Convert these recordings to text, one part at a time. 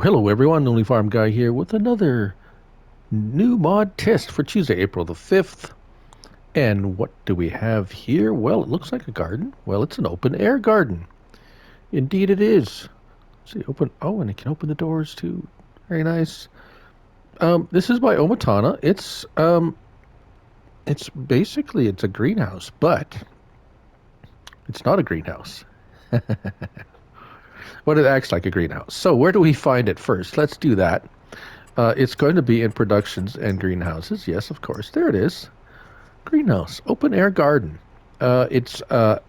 Hello everyone, Only Farm Guy here with another new mod test for Tuesday, April the 5th. And what do we have here? Well, it looks like a garden. Well, it's an open air garden. Indeed it is. See, open, oh, and it can open the doors too. Very nice. This is by OmaTana. It's basically, it's a greenhouse, but it's not a greenhouse. But it acts like a greenhouse. So where do we find it first? Let's do that. It's going to be in productions and greenhouses. Yes, of course. There it is. Greenhouse. Open air garden. It's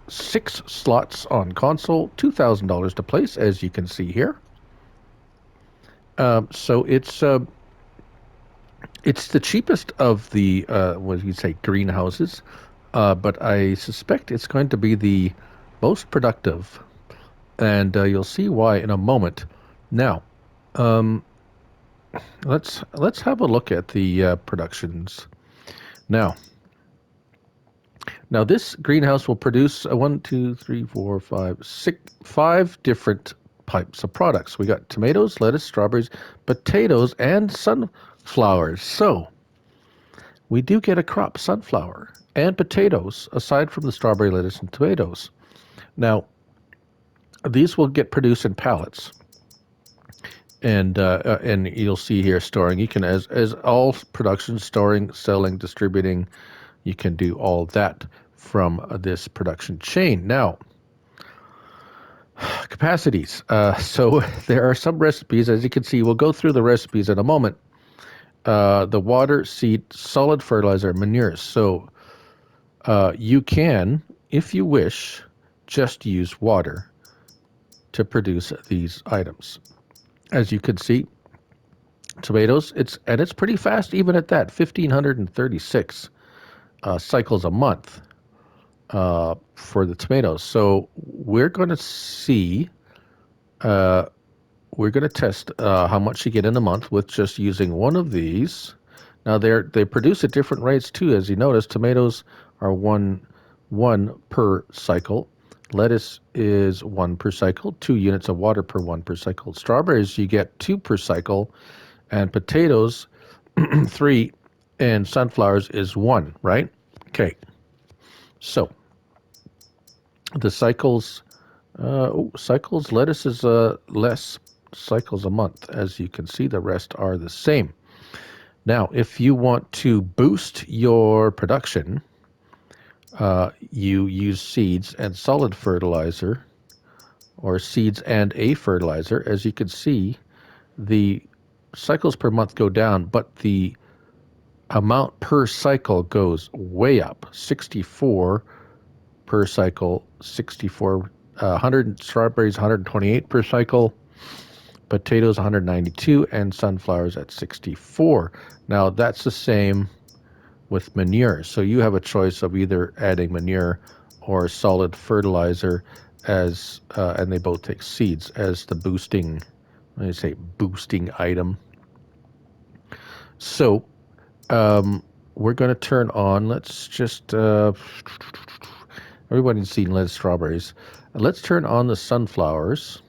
6 slots on console, $2,000 to place, as you can see here. So it's the cheapest of the, what do you say, greenhouses. But I suspect it's going to be the most productive. And you'll see why in a moment. Now, let's have a look at the productions. Now this greenhouse will produce 5 different types of products. We got tomatoes, lettuce, strawberries, potatoes, and sunflowers. So we do get a crop sunflower and potatoes aside from the strawberry, lettuce, and tomatoes. Now these will get produced in pallets. And you'll see here storing. You can, as all production, storing, selling, distributing, you can do all that from this production chain. Now, capacities. So there are some recipes, as you can see. We'll go through the recipes in a moment. The water, seed, solid fertilizer, manures. So you can, if you wish, just use water to produce these items. As you can see, tomatoes, it's pretty fast even at that, 1,536 cycles a month for the tomatoes. So we're going to see, we're going to test how much you get in a month with just using one of these. Now they produce at different rates too. As you notice, tomatoes are one per cycle. Lettuce is 1 per cycle, 2 units of water per 1 per cycle. Strawberries, you get 2 per cycle, and potatoes, 3, and sunflowers is 1, right? Okay. So the cycles, lettuce is less cycles a month. As you can see, the rest are the same. Now, if you want to boost your production, you use seeds and solid fertilizer, or seeds and a fertilizer. As you can see, the cycles per month go down, but the amount per cycle goes way up. 64 per cycle, 100 strawberries, 128 per cycle, potatoes 192, and sunflowers at 64. Now that's the same with manure. So you have a choice of either adding manure or solid fertilizer as, and they both take seeds as the boosting, let me say boosting item. So we're going to turn on, let's just, everybody's seen lettuce, strawberries. Let's turn on the sunflowers.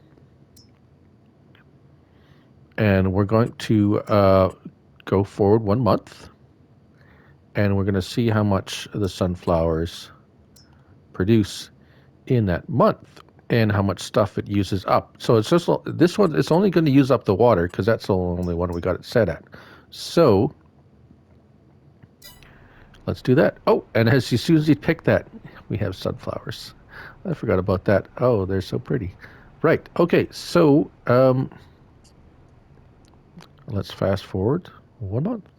And we're going to go forward 1 month. And we're going to see how much the sunflowers produce in that month and how much stuff it uses up. So it's just, this one, it's only going to use up the water because that's the only one we got it set at. So let's do that. Oh, and as soon as you pick that, we have sunflowers. I forgot about that. Oh, they're so pretty. Right. Okay. So let's fast forward 1 month.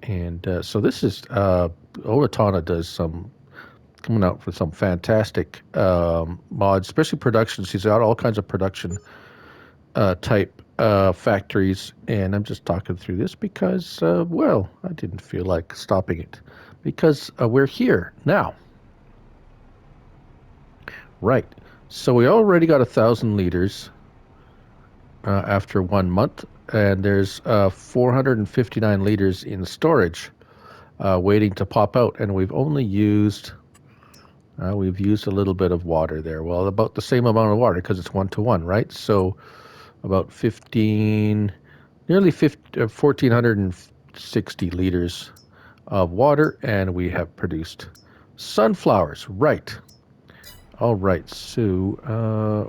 And so this is, OmaTana does coming out with some fantastic mods, especially production. She's got all kinds of production type factories. And I'm just talking through this because, well, I didn't feel like stopping it because we're here now. Right. So we already got 1,000 liters after 1 month. And there's 459 liters in storage waiting to pop out. And we've only used, a little bit of water there. Well, about the same amount of water because it's 1 to 1, right? So about 15, nearly 1,460 liters of water, and we have produced sunflowers. Right. All right. So,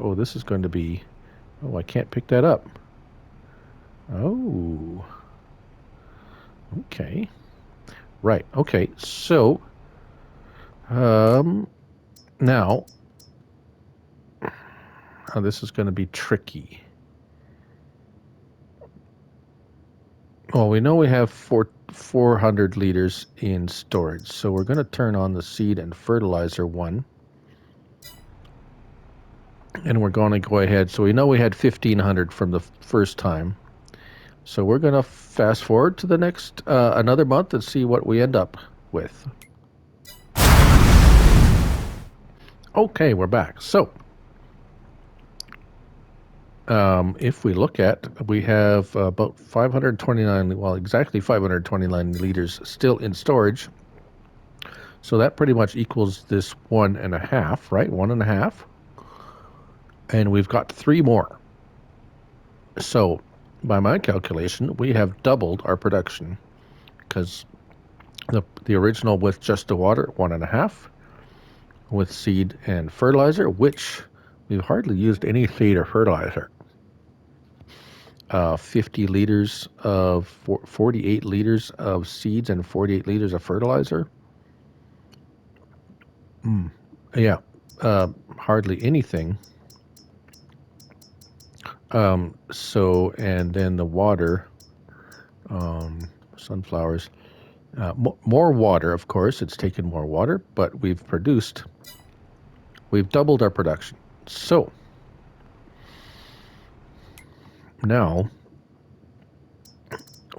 oh, this is going to be. Oh, I can't pick that up. Oh. Okay. Right. Okay. So, now, this is going to be tricky. Well, we know we have 400 liters in storage, so we're going to turn on the seed and fertilizer one. And we're going to go ahead. So we know we had 1,500 from the first time. So we're going to fast forward to the next, another month and see what we end up with. Okay, we're back. So, if we look at, we have about 529, well, exactly 529 liters still in storage. So that pretty much equals this 1.5, right? 1.5. And we've got 3 more. So, by my calculation, we have doubled our production, because the original with just the water, 1.5, with seed and fertilizer, which we've hardly used any seed or fertilizer. 50 liters of 48 liters of seeds and 48 liters of fertilizer. Yeah, hardly anything. So, and then the water, sunflowers, more water, of course. It's taken more water, but we've doubled our production. So, now,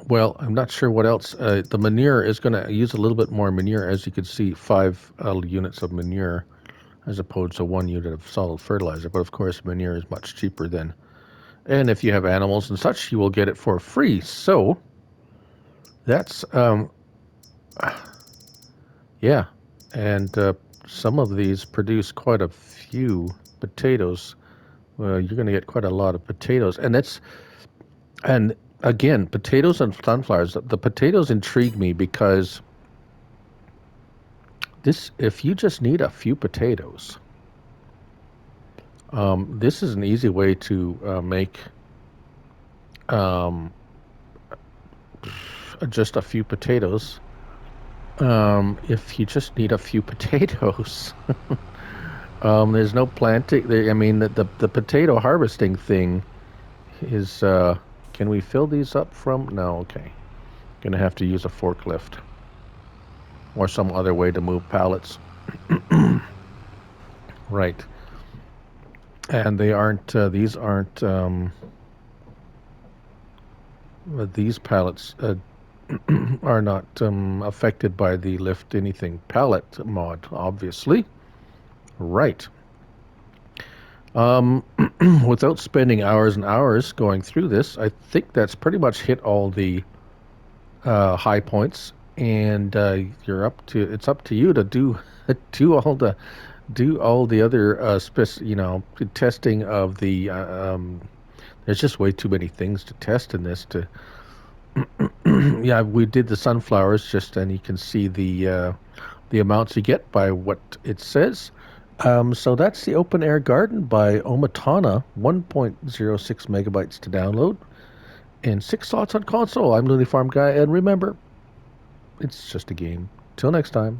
well, I'm not sure what else. The manure is going to use a little bit more manure. As you can see, 5 units of manure as opposed to 1 unit of solid fertilizer. But of course, manure is much cheaper than. And if you have animals and such, you will get it for free. So, that's, yeah. And some of these produce quite a few potatoes. You're going to get quite a lot of potatoes. And again, potatoes and sunflowers. The potatoes intrigue me because if you just need a few potatoes, this is an easy way to make just a few potatoes. If you just need a few potatoes, there's no planting. I mean, the potato harvesting thing is. Can we fill these up from? No. Okay. Gonna have to use a forklift or some other way to move pallets. Right. And they aren't. These aren't. These pallets are not affected by the lift anything pallet mod, obviously. Right. Without spending hours and hours going through this, I think that's pretty much hit all the high points, and it's up to you to do all the other testing of the. There's just way too many things to test in this. Yeah, we did the sunflowers and you can see the amounts you get by what it says. So that's the Open Air Garden by OmaTana, 1.06 megabytes to download, and 6 slots on console. I'm Looney Farm Guy, and remember, it's just a game. Till next time.